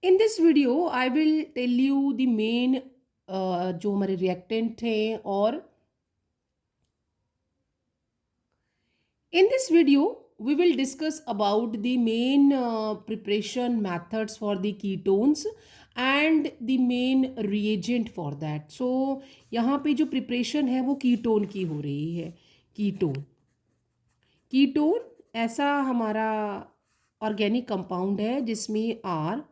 In this video, I will tell you the main जो हमारे reactant हैं और in this video we will discuss about the main preparation methods for the ketones and the main reagent for that. So यहाँ पे जो preparation है वो ketone की हो रही है. कीटोन कीटोन ऐसा हमारा ऑर्गेनिक कंपाउंड है जिसमें आर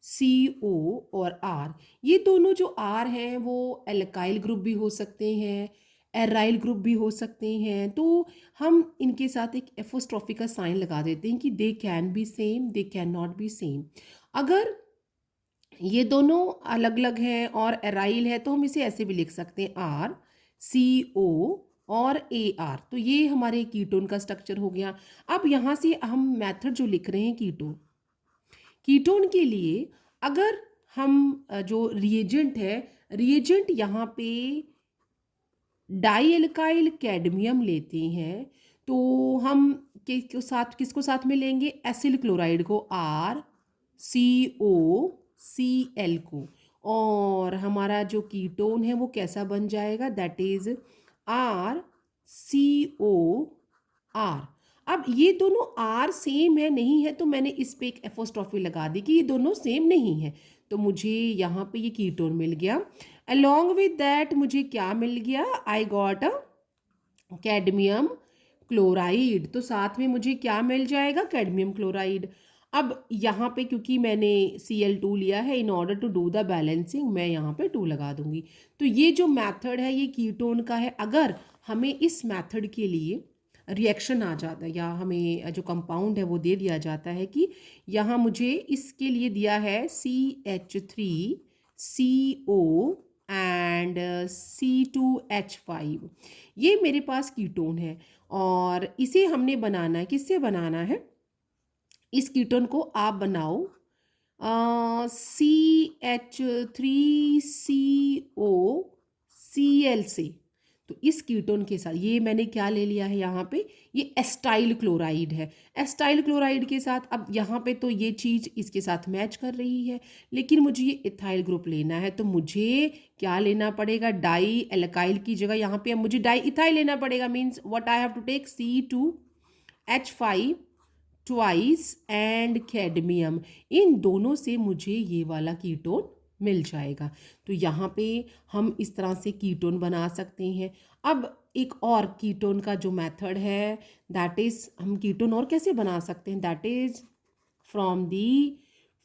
सी ओ और आर, ये दोनों जो आर हैं वो एल्काइल ग्रुप भी हो सकते हैं, एराइल ग्रुप भी हो सकते हैं. तो हम इनके साथ एक एपोस्ट्रोफी का साइन लगा देते हैं कि they can be same, they can not be same. अगर ये दोनों अलग अलग हैं और एराइल है तो हम इसे ऐसे भी लिख सकते हैं आर सी ओ और ए आर. तो ये हमारे कीटोन का स्ट्रक्चर हो गया. अब यहाँ से हम मेथड जो लिख रहे हैं कीटोन, कीटोन के लिए अगर हम जो रिएजेंट है, रिएजेंट यहाँ पे डाई एल्काइल कैडमियम लेते हैं तो हम किसको साथ में लेंगे, एसिल क्लोराइड को, are C O C L को. और हमारा जो कीटोन है वो कैसा बन जाएगा, that is R C O R. अब ये दोनों आर सेम है नहीं है तो मैंने इस पे एक एपोस्ट्रोफी लगा दी कि ये दोनों सेम नहीं है, तो मुझे यहाँ पे ये कीटोन मिल गया. अलॉन्ग विद दैट मुझे क्या मिल गया, I got a cadmium chloride. तो साथ में मुझे क्या मिल जाएगा, कैडमियम क्लोराइड. अब यहाँ पे क्योंकि मैंने Cl2 लिया है, in order to do the balancing मैं यहाँ पे 2 लगा दूंगी. तो ये जो मेथड है ये कीटोन का है. अगर हमें इस मेथड के लिए रिएक्शन आ जाता है या हमें जो कंपाउंड है वो दे दिया जाता है कि यहाँ मुझे इसके लिए दिया है CH3CO एंड C2H5, ये मेरे पास कीटोन है और इसे हमने बनाना है. किससे बनाना है, इस कीटोन को आप बनाओ CH3COCl से. तो इस कीटोन के साथ ये मैंने क्या ले लिया है यहाँ पे, ये एस्टाइल क्लोराइड है. एस्टाइल क्लोराइड के साथ अब यहाँ पे तो ये चीज़ इसके साथ मैच कर रही है, लेकिन मुझे ये इथाइल ग्रुप लेना है तो मुझे क्या लेना पड़ेगा, डाई एल्काइल की जगह यहाँ पे अब मुझे डाई इथाइल लेना पड़ेगा. Means what I have to take C2H5 twice and cadmium. इन दोनों से मुझे ये वाला कीटोन मिल जाएगा. तो यहाँ पे हम इस तरह से कीटोन बना सकते हैं. अब एक और कीटोन का जो मेथड है, दैट इज हम कीटोन और कैसे बना सकते हैं, that is from the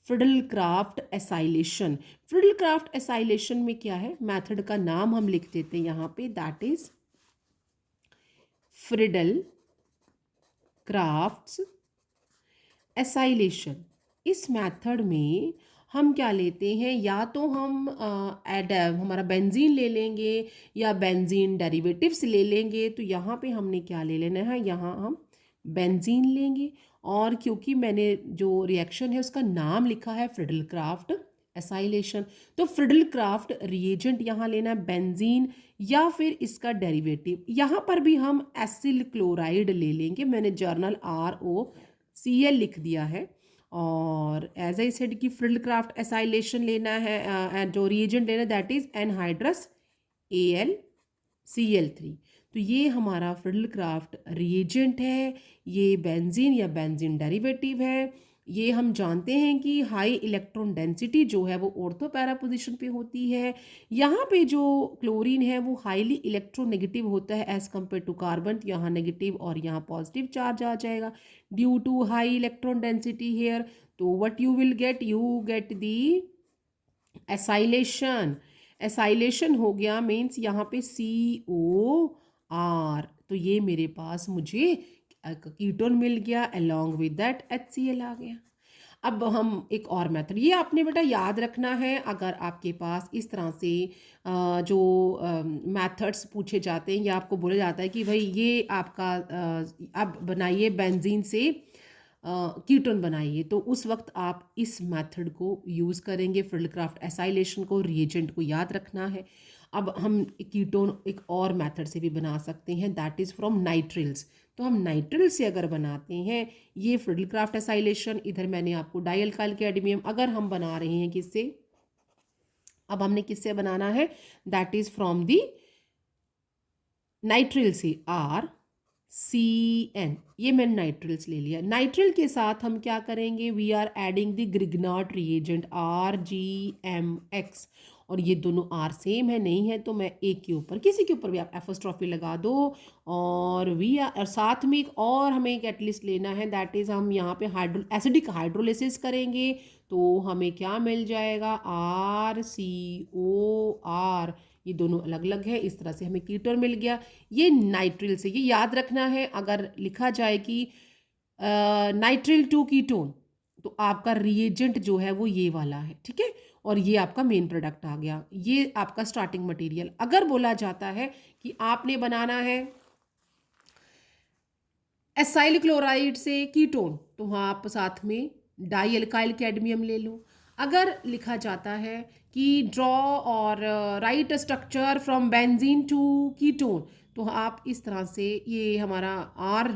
Friedel Crafts acylation. Friedel Crafts acylation में क्या है, मेथड का नाम हम लिख देते हैं यहाँ पे, that is Friedel crafts acylation. इस मेथड में हम क्या लेते हैं, या तो हम हमारा बेंजीन ले लेंगे या बेंजीन डेरिवेटिव्स ले लेंगे. तो यहाँ पे हमने क्या ले लेना है, यहाँ हम बेंजीन लेंगे. और क्योंकि मैंने जो रिएक्शन है उसका नाम लिखा है फ्रिडल क्राफ्ट एसाइलेशन, तो फ्रिडल क्राफ्ट रिएजेंट यहाँ लेना है बेंजीन या फिर इसका डेरिवेटिव. यहाँ पर भी हम एसिल क्लोराइड ले लेंगे. मैंने जर्नल ROCl लिख दिया है. और एज आई सेड कि फ्रिडल क्राफ्ट एसाइलेशन लेना है, जो रिएजेंट लेना है दैट इज एनहाइड्रस AlCl3. तो ये हमारा फ्रिडल क्राफ्ट रिएजेंट है, ये बेंजीन या बेंजीन डेरिवेटिव है. ये हम जानते हैं कि हाई इलेक्ट्रॉन डेंसिटी जो है वो ऑर्थो पैरा पोजिशन पे होती है. यहाँ पे जो क्लोरीन है वो हाईली इलेक्ट्रोनेगेटिव होता है एज कम्पेयर टू कार्बन. यहाँ नेगेटिव और यहाँ पॉजिटिव चार्ज आ जाएगा due to high electron density here. तो what you will get, you get the acylation. Acylation हो गया मीन्स यहाँ पे COR. तो ये मेरे पास मुझे कीटोन मिल गया, अलोंग विद दैट HCl आ गया. अब हम एक और मेथड, ये आपने बेटा याद रखना है अगर आपके पास इस तरह से जो मेथड्स पूछे जाते हैं या आपको बोला जाता है कि भाई ये आपका अब बनाइए बेंजीन से कीटोन बनाइए, तो उस वक्त आप इस मेथड को यूज़ करेंगे, फ्रिडलक्राफ्ट एसाइलेशन को, रिएजेंट को याद रखना है। अब हम कीटोन एक और मेथड से भी बना सकते हैं, दैट इज़ फ्रॉम नाइट्रिल्स। तो हम नाइट्रिल से अगर बनाते हैं ये फ्रिडलक्राफ्ट एसाइलेशन, इधर मैंने आपको डाइअल्काइल कैडमियम, अगर हम बना रहे हैं किससे, अब हमने किससे बनाना है, that is from the nitrile से, आर सी एन, ये मैंने नाइट्रिल्स ले लिया। नाइट्रिल के साथ हम क्या करेंगे, we are adding the Grignard reagent RgMX, और ये दोनों आर सेम है, नहीं है तो मैं एक के ऊपर किसी के ऊपर भी आप एपोस्ट्रोफी लगा दो, और वी आर, और साथ में एक और हमें एक एटलीस्ट लेना है, दैट इज हम यहाँ पे एसिडिक हाइड्रोलिसिस करेंगे तो हमें क्या मिल जाएगा, RCOR, ये दोनों अलग अलग है, इस तरह से हमें कीटोन मिल गया। ये नाइट्रिल से, ये याद रखना है, अगर लिखा जाए कि नाइट्रिल टू कीटोन तो आपका रिएजेंट जो है वो ये वाला है, ठीक है, और ये आपका मेन प्रोडक्ट आ गया, ये आपका स्टार्टिंग मटेरियल। अगर बोला जाता है कि आपने बनाना है एसाइल क्लोराइड से कीटोन तो आप साथ में डाई अल्काइल कैडमियम ले लो। अगर लिखा जाता है कि ड्रॉ और write structure from benzene to ketone तो आप इस तरह से, ये हमारा आर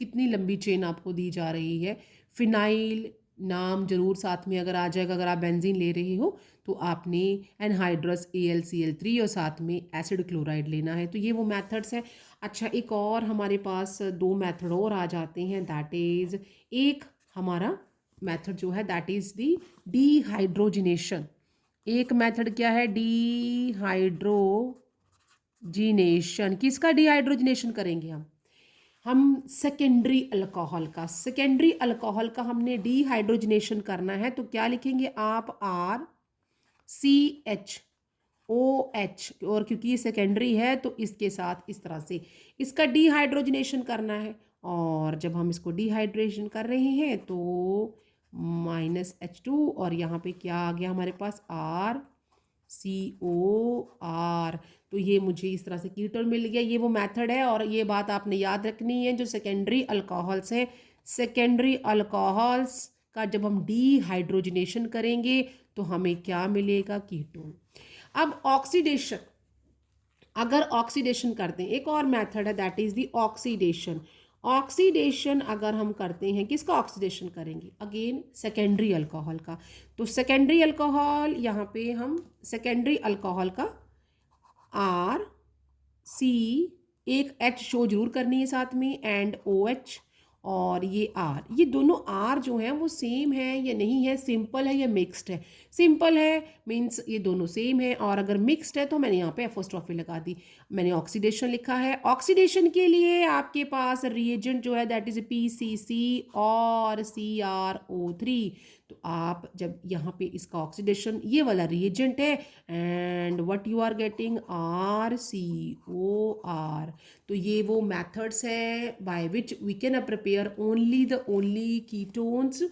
कितनी लंबी चेन आपको दी जा रही है, फिनाइल नाम जरूर साथ में अगर आ जाएगा, अगर आप बेंजीन ले रहे हो तो आपने एनहाइड्रस AlCl3 और साथ में एसिड क्लोराइड लेना है। तो ये वो मेथड्स हैं। अच्छा, एक और हमारे पास दो मेथड और आ जाते हैं, दैट इज, एक हमारा मेथड जो है दैट इज दी डीहाइड्रोजिनेशन। एक मेथड क्या है, डीहाइड्रोजिनेशन। किसका डीहाइड्रोजिनेशन करेंगे हम सेकेंडरी अल्कोहल का, सेकेंडरी अल्कोहल का हमने डीहाइड्रोजिनेशन करना है तो क्या लिखेंगे आप, RCHOH, और क्योंकि ये सेकेंडरी है तो इसके साथ इस तरह से इसका डीहाइड्रोजिनेशन करना है, और जब हम इसको डीहाइड्रेशन कर रहे हैं तो -H2, और यहाँ पे क्या आ गया हमारे पास, RCOR। तो ये मुझे इस तरह से कीटोन मिल गया, ये वो मेथड है। और ये बात आपने याद रखनी है, जो सेकेंडरी अल्कोहल्स हैं, सेकेंडरी अल्कोहल्स का जब हम डीहाइड्रोजिनेशन करेंगे तो हमें क्या मिलेगा, कीटोन। अब ऑक्सीडेशन, अगर ऑक्सीडेशन करते हैं, एक और मेथड है that is the oxidation. Oxidation अगर हम करते हैं, किसका ऑक्सीडेशन करेंगे, अगेन सेकेंडरी अल्कोहल का। तो सेकेंडरी अल्कोहल, यहाँ पे हम सेकेंडरी अल्कोहल का RC, एक H शो जरूर करनी है साथ में, एंड OH, और ये R, ये दोनों R जो हैं वो सेम है या नहीं है, सिंपल है या मिक्स्ड है। सिंपल है मीन्स ये दोनों सेम है, और अगर मिक्स्ड है तो मैंने यहाँ पे एपोस्ट्रोफी लगा दी, मैंने ऑक्सीडेशन लिखा है। ऑक्सीडेशन के लिए आपके पास रिएजेंट जो है दैट इज PCC और CrO3। तो आप जब यहाँ पे इसका ऑक्सीडेशन, ये वाला रिएजेंट है, and what you are getting, RCOR। तो ये वो मेथड्स है by which we can prepare only ketones.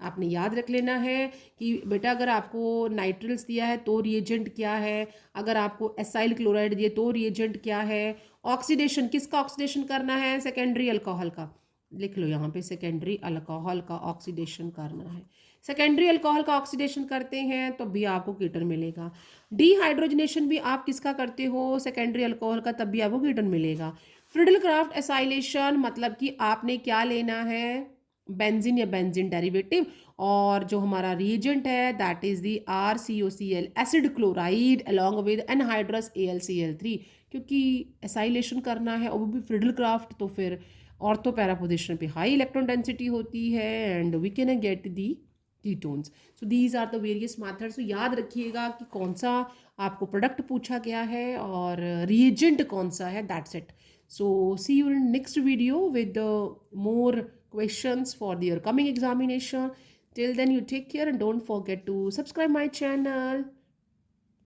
आपने याद रख लेना है कि बेटा अगर आपको नाइट्रिल्स दिया है तो रिएजेंट क्या है, अगर आपको एसाइल क्लोराइड दिए तो रिएजेंट क्या है, ऑक्सीडेशन किसका ऑक्सीडेशन करना है, सेकेंडरी अल्कोहल का, लिख लो यहाँ पे, सेकेंडरी अल्कोहल का ऑक्सीडेशन करना है। सेकेंडरी अल्कोहल का ऑक्सीडेशन करते हैं तो भी आपको कीटोन मिलेगा। डीहाइड्रोजनेशन भी आप किसका करते हो, सेकेंडरी अल्कोहल का, तब भी आपको कीटोन मिलेगा। फ्रिडलक्राफ्ट एसाइलेशन मतलब कि आपने क्या लेना है, बेंजीन या बेंजीन डेरिवेटिव, और जो हमारा रिएजेंट है that is the RCOCl acid chloride along with anhydrous AlCl3, क्योंकि एसाइलेशन करना है और वो भी फ्रिडलक्राफ्ट, तो फिर ऑर्थो पैरा पोजिशन पे हाई इलेक्ट्रॉन डेंसिटी होती है, and we can get the ketones. So these are the various methods. तो याद रखिएगा कि कौन सा आपको प्रोडक्ट पूछा गया है और रिएजेंट कौन सा है, that's it. So see you in next video with more questions for your coming examination. Till then, you take care and don't forget to subscribe my channel.